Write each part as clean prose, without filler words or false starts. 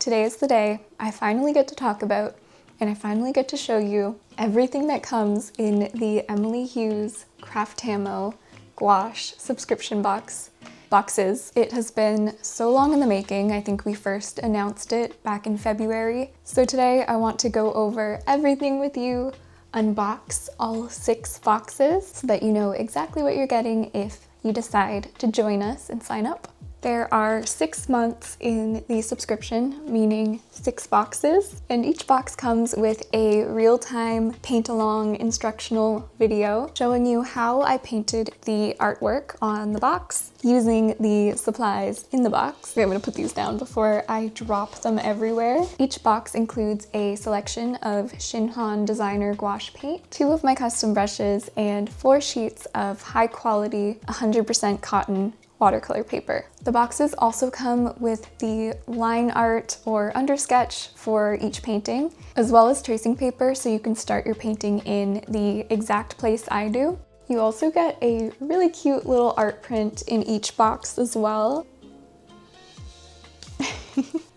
today is the day I finally get to talk about and I finally get to show you everything that comes in the Emily Hughes Craft Camo Gouache Subscription Boxes. It has been so long in the making. I think we first announced it back in February. So today I want to go over everything with you, unbox all 6 boxes so that you know exactly what you're getting if you decide to join us and sign up. There are 6 months in the subscription, meaning 6 boxes, and each box comes with a real-time paint-along instructional video showing you how I painted the artwork on the box using the supplies in the box. Okay, I'm gonna put these down before I drop them everywhere. Each box includes a selection of Shinhan designer gouache paint, 2 of my custom brushes, and 4 sheets of high-quality 100% cotton watercolor paper. The boxes also come with the line art or undersketch for each painting, as well as tracing paper so you can start your painting in the exact place I do. You also get a really cute little art print in each box as well.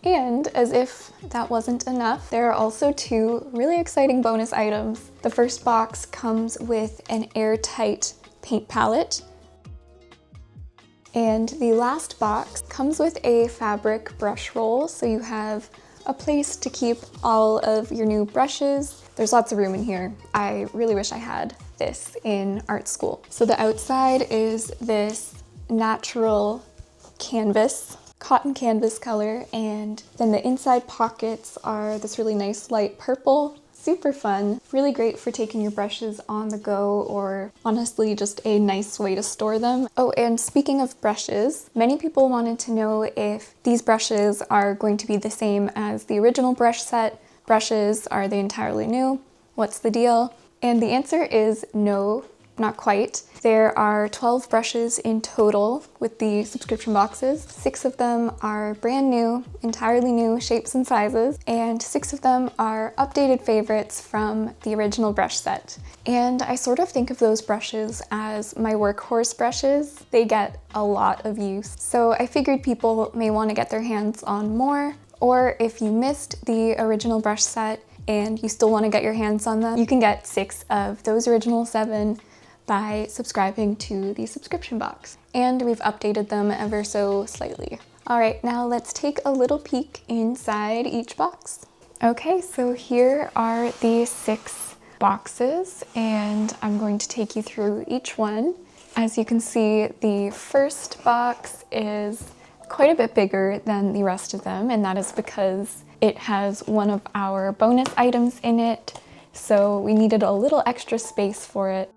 And as if that wasn't enough, there are also 2 really exciting bonus items. The first box comes with an airtight paint palette, and the last box comes with a fabric brush roll, so you have a place to keep all of your new brushes. There's lots of room in here. I really wish I had this in art school. So the outside is this natural canvas, cotton canvas color, and then the inside pockets are this really nice light purple. Super fun, really great for taking your brushes on the go, or honestly just a nice way to store them. Oh, and speaking of brushes, many people wanted to know if these brushes are going to be the same as the original brush set brushes. Are they entirely new? What's the deal? And the answer is no, not quite. There are 12 brushes in total with the subscription boxes. 6 of them are brand new, entirely new shapes and sizes, and 6 of them are updated favorites from the original brush set. And I sort of think of those brushes as my workhorse brushes. They get a lot of use. So I figured people may want to get their hands on more, or if you missed the original brush set and you still want to get your hands on them, you can get 6 of those original 7 by subscribing to the subscription box. And we've updated them ever so slightly. All right, now let's take a little peek inside each box. Okay, so here are the 6 boxes, and I'm going to take you through each one. As you can see, the first box is quite a bit bigger than the rest of them, and that is because it has one of our bonus items in it, so we needed a little extra space for it.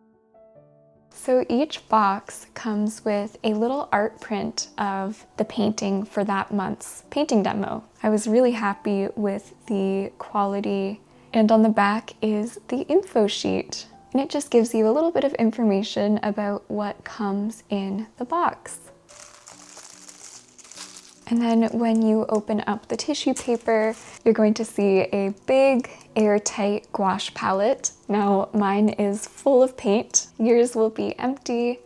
So each box comes with a little art print of the painting for that month's painting demo. I was really happy with the quality, and on the back is the info sheet, and it just gives you a little bit of information about what comes in the box. And then when you open up the tissue paper, you're going to see a big airtight gouache palette. Now mine is full of paint. Yours will be empty.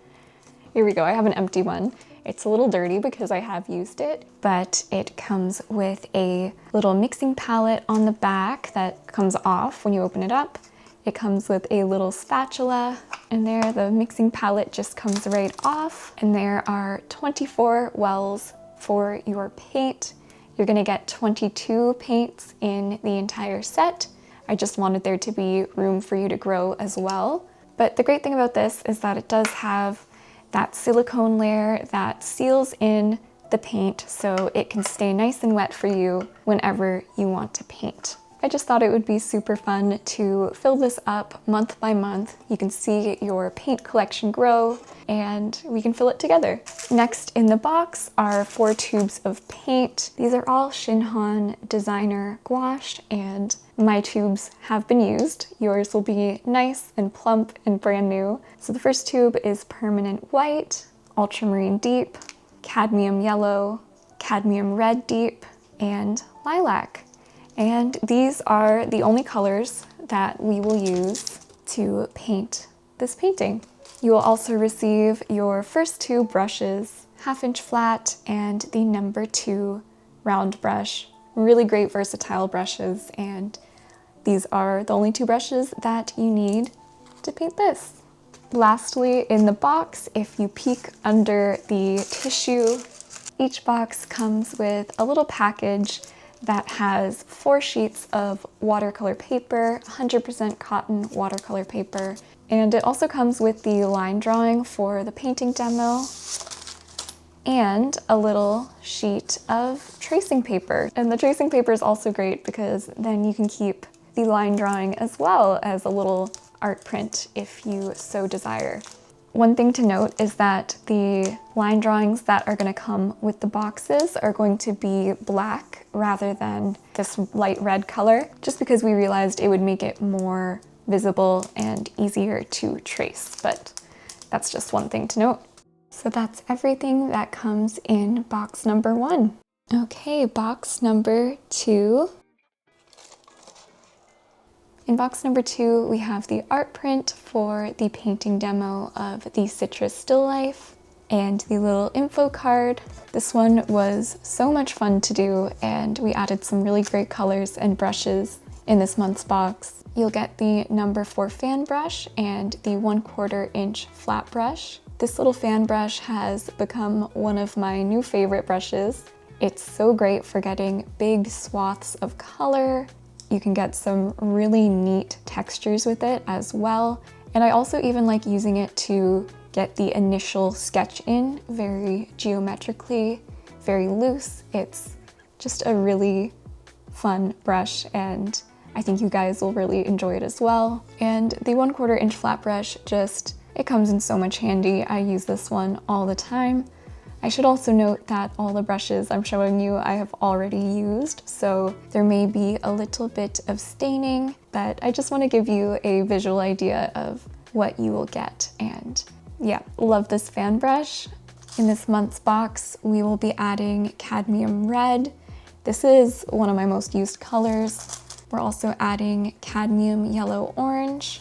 Here we go, I have an empty one. It's a little dirty because I have used it, but it comes with a little mixing palette on the back that comes off when you open it up. It comes with a little spatula, and there the mixing palette just comes right off, and there are 24 wells for your paint. You're gonna get 22 paints in the entire set. I just wanted there to be room for you to grow as well. But the great thing about this is that it does have that silicone layer that seals in the paint so it can stay nice and wet for you whenever you want to paint. I just thought it would be super fun to fill this up month by month. You can see your paint collection grow, and we can fill it together. Next in the box are 4 tubes of paint. These are all Shinhan designer gouache, and my tubes have been used. Yours will be nice and plump and brand new. So the first tube is permanent white, ultramarine deep, cadmium yellow, cadmium red deep, and lilac. And these are the only colors that we will use to paint this painting. You will also receive your first 2 brushes, 1/2 inch flat and the number 2 round brush really great versatile brushes, and these are the only 2 brushes that you need to paint this. Lastly, in the box, if you peek under the tissue, each box comes with a little package that has 4 sheets of watercolor paper, 100% cotton watercolor paper, and it also comes with the line drawing for the painting demo and a little sheet of tracing paper. And the tracing paper is also great because then you can keep the line drawing as well as a little art print if you so desire. One thing to note is that the line drawings that are going to come with the boxes are going to be black rather than this light red color, just because we realized it would make it more visible and easier to trace, but that's just one thing to note. So that's everything that comes in box number 1. Okay, box number 2. In box number 2, we have the art print for the painting demo of the citrus still life and the little info card. This one was so much fun to do, and we added some really great colors and brushes in this month's box. You'll get the number 4 fan brush and the 1/4 inch flat brush. This little fan brush has become one of my new favorite brushes. It's so great for getting big swaths of color. You can get some really neat textures with it as well. And I also even like using it to get the initial sketch in very geometrically, very loose. It's just a really fun brush, and I think you guys will really enjoy it as well. And the 1/4 inch flat brush it comes in so much handy. I use this one all the time. I should also note that all the brushes I'm showing you I have already used, so there may be a little bit of staining, but I just want to give you a visual idea of what you will get. And yeah, love this fan brush. In this month's box, we will be adding cadmium red. This is one of my most used colors. We're also adding cadmium yellow orange,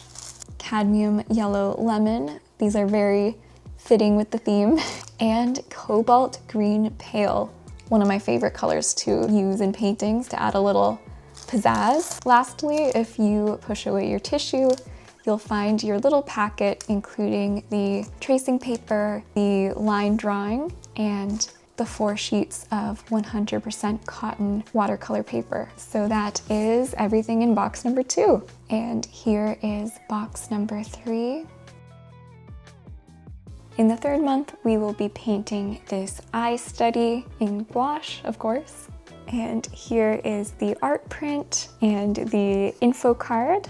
cadmium yellow lemon. These are very fitting with the theme, and cobalt green pale, one of my favorite colors to use in paintings to add a little pizzazz. Lastly, if you push away your tissue, you'll find your little packet including the tracing paper, the line drawing, and the 4 sheets of 100% cotton watercolor paper. So that is everything in box number 2. And here is box number 3. In the 3rd month, we will be painting this eye study in gouache, of course. And here is the art print and the info card.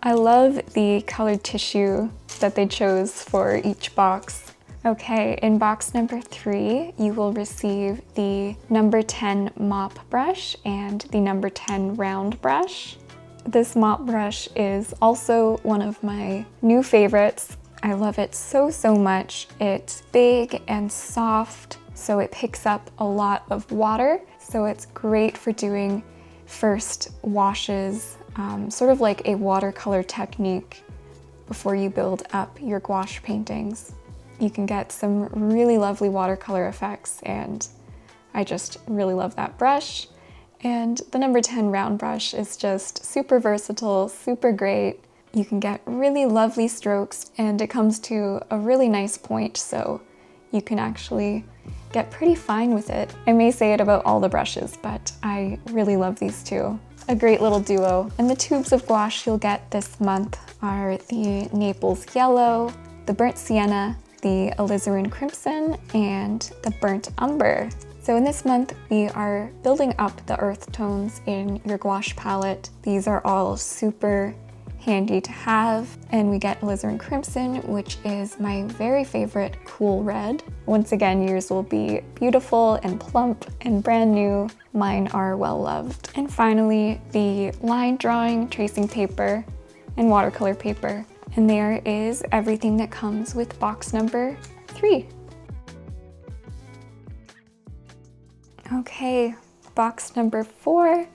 I love the colored tissue that they chose for each box. Okay, in box number 3, you will receive the number 10 mop brush and the number 10 round brush. This mop brush is also one of my new favorites. I love it so much. It's big and soft, so it picks up a lot of water. So it's great for doing first washes, sort of like a watercolor technique before you build up your gouache paintings. You can get some really lovely watercolor effects, and I just really love that brush. And the number 10 round brush is just super versatile, super great. You can get really lovely strokes, and it comes to a really nice point, so you can actually get pretty fine with it. I may say it about all the brushes, but I really love these two. A great little duo. And the tubes of gouache you'll get this month are the Naples Yellow, the Burnt Sienna, the Alizarin Crimson, and the Burnt Umber. So in this month, we are building up the earth tones in your gouache palette. These are all super handy to have, and we get Alizarin Crimson, which is my very favorite cool red. Once again, yours will be beautiful and plump and brand new. Mine are well loved. And finally, the line drawing, tracing paper, and watercolor paper. And there is everything that comes with box number 3. Okay, box number 4.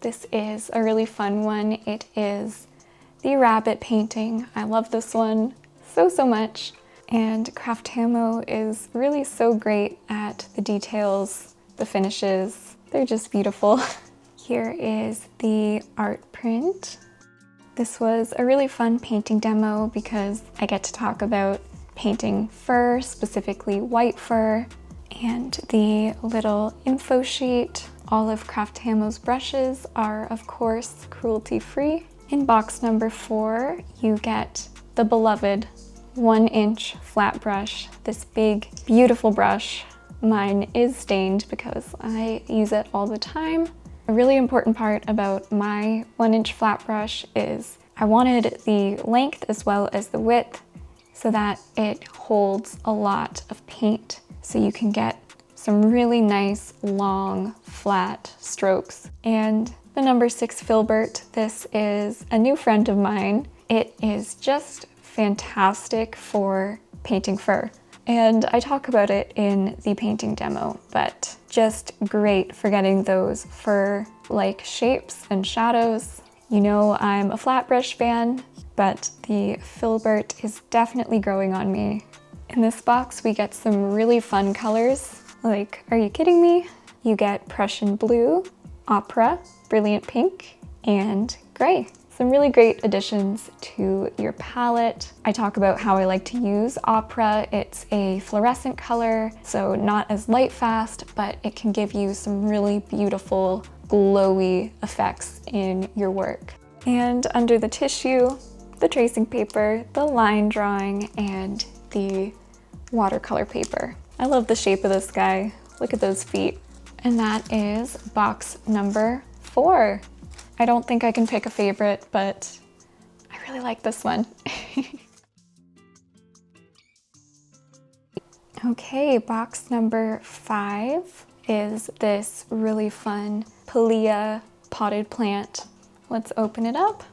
This is a really fun one. It is the rabbit painting. I love this one so much. And Craftamo is really so great at the details, the finishes. They're just beautiful. Here is the art print. This was a really fun painting demo because I get to talk about painting fur, specifically white fur, and the little info sheet. All of Craft Hamo's brushes are, of course, cruelty-free. In box number 4, you get the beloved 1-inch flat brush, this big, beautiful brush. Mine is stained because I use it all the time. A really important part about my 1-inch flat brush is I wanted the length as well as the width so that it holds a lot of paint, so you can get some really nice, long, flat strokes. And the number 6 filbert, this is a new friend of mine. It is just fantastic for painting fur. And I talk about it in the painting demo, but just great for getting those fur-like shapes and shadows. You know I'm a flat brush fan, but the filbert is definitely growing on me. In this box, we get some really fun colors. Like, are you kidding me? You get Prussian blue, opera, brilliant pink, and gray. Some really great additions to your palette. I talk about how I like to use opera. It's a fluorescent color, so not as light fast, but it can give you some really beautiful, glowy effects in your work. And under the tissue, the tracing paper, the line drawing, and the watercolor paper. I love the shape of this guy. Look at those feet. And that is box number 4. I don't think I can pick a favorite, but I really like this one. Okay, box number 5 is this really fun Pilea potted plant. Let's open it up.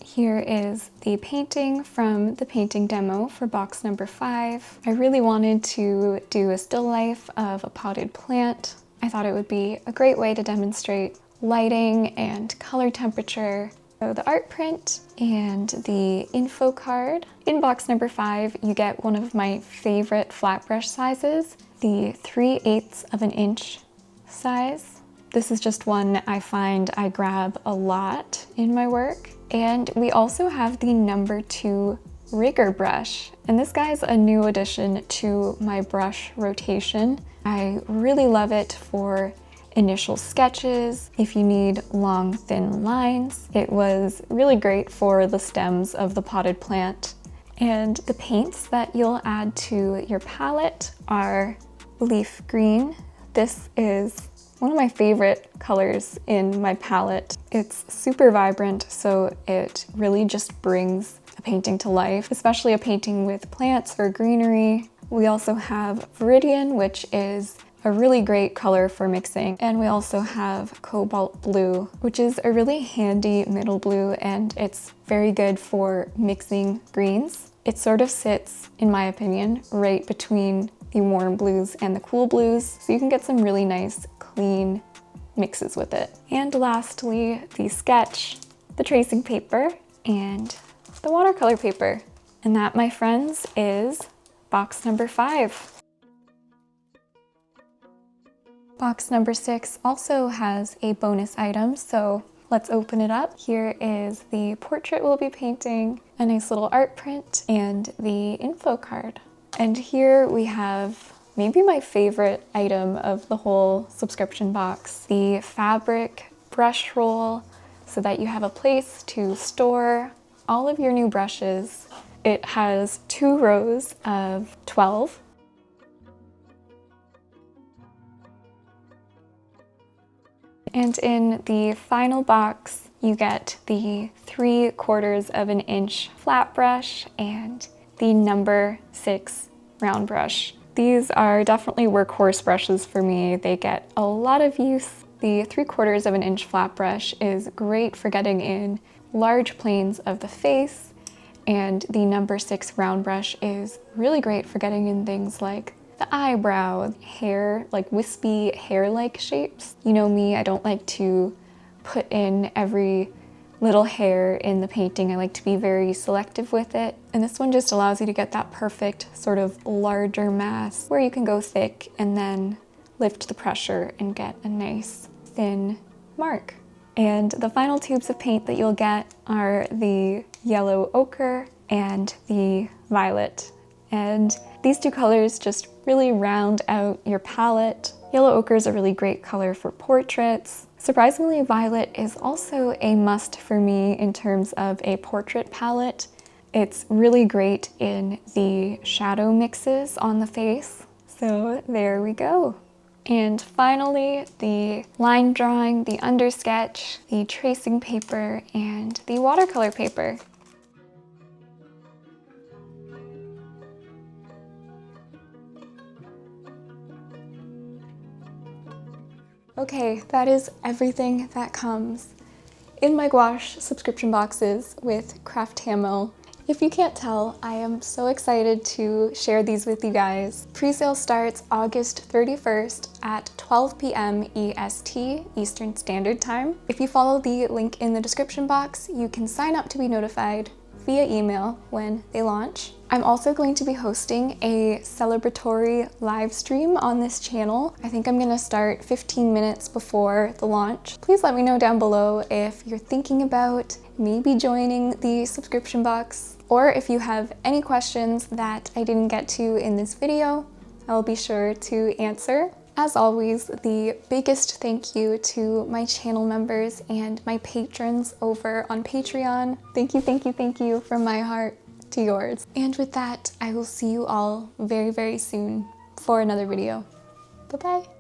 Here is the painting from the painting demo for box number 5. I really wanted to do a still life of a potted plant. I thought it would be a great way to demonstrate lighting and color temperature. So the art print and the info card. In box number 5, you get one of my favorite flat brush sizes, the 3/8 of an inch size. This is just one I find I grab a lot in my work. And we also have the number 2 rigger brush. And this guy's a new addition to my brush rotation. I really love it for initial sketches, if you need long, thin lines. It was really great for the stems of the potted plant. And the paints that you'll add to your palette are leaf green. This is one of my favorite colors in my palette. It's super vibrant, so it really just brings a painting to life, especially a painting with plants or greenery. We also have Viridian, which is a really great color for mixing. And we also have Cobalt Blue, which is a really handy middle blue, and it's very good for mixing greens. It sort of sits, in my opinion, right between the warm blues and the cool blues, so you can get some really nice, clean mixes with it. And lastly, the sketch, the tracing paper, and the watercolor paper. And that, my friends, is box number 5. Box number 6 also has a bonus item, so let's open it up. Here is the portrait we'll be painting, a nice little art print, and the info card. And here we have maybe my favorite item of the whole subscription box, the fabric brush roll, so that you have a place to store all of your new brushes. It has 2 rows of 12. And in the final box, you get the 3/4 of an inch flat brush and the number 6 round brush. These are definitely workhorse brushes for me. They get a lot of use. The 3/4 of an inch flat brush is great for getting in large planes of the face, and the number 6 round brush is really great for getting in things like the eyebrow, hair, like wispy hair-like shapes. You know me, I don't like to put in every little hair in the painting. I like to be very selective with it. And this one just allows you to get that perfect sort of larger mass where you can go thick and then lift the pressure and get a nice thin mark. And the final tubes of paint that you'll get are the yellow ochre and the violet. And these two colors just really round out your palette. Yellow ochre is a really great color for portraits. Surprisingly, violet is also a must for me in terms of a portrait palette. It's really great in the shadow mixes on the face. So there we go. And finally, the line drawing, the undersketch, the tracing paper, and the watercolor paper. Okay, that is everything that comes in my gouache subscription boxes with Craft Hamo. If you can't tell, I am so excited to share these with you guys. Pre-sale starts August 31st at 12 p.m. EST, Eastern Standard Time. If you follow the link in the description box, you can sign up to be notified via email when they launch. I'm also going to be hosting a celebratory live stream on this channel. I think I'm gonna start 15 minutes before the launch. Please let me know down below if you're thinking about maybe joining the subscription box, or if you have any questions that I didn't get to in this video, I'll be sure to answer. As always, the biggest thank you to my channel members and my patrons over on Patreon. Thank you, thank you, thank you from my heart to yours. And with that, I will see you all very, very soon for another video. Bye-bye.